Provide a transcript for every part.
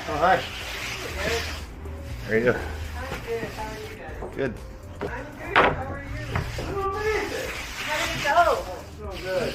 Oh, hi. How are you? I'm good. How are you guys? Good. I'm good. How are you? I'm amazing. How did it go? So good.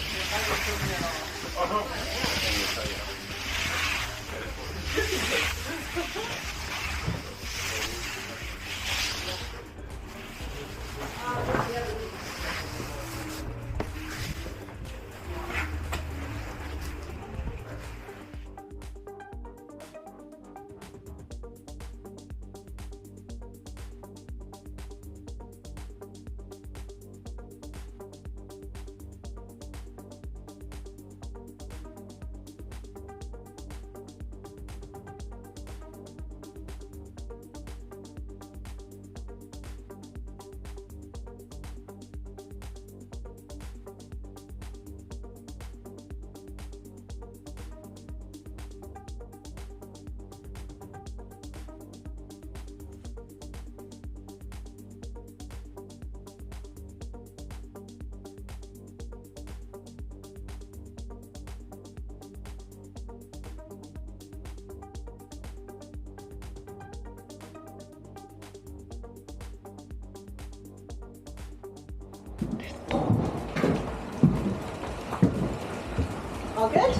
All good?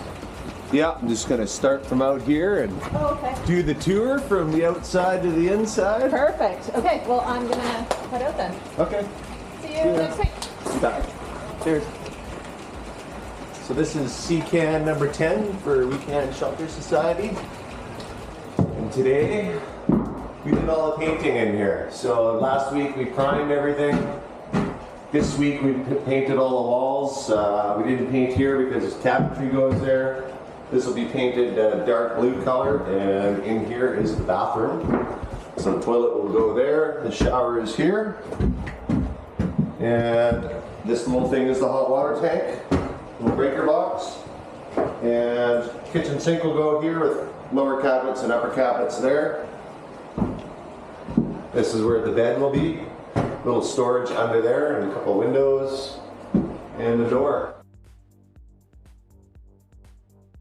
Yeah, I'm just gonna start from out here and Oh, okay. do the tour from the outside to the inside. Perfect. Okay, well, I'm going to head out then. Okay. See you next week. Back. Cheers. So this is CCAN number 10 for WeCan Shelter Society. And today we did all the painting in here. So last week we primed everything. This week we painted all the walls. We didn't paint here because cabinetry goes there. This will be painted dark blue color, and in here is the bathroom. So the toilet will go there, the shower is here, and this little thing is the hot water tank, little breaker box, and kitchen sink will go here with lower cabinets and upper cabinets there. This is where the bed will be, little storage under there, and a couple windows, and a door.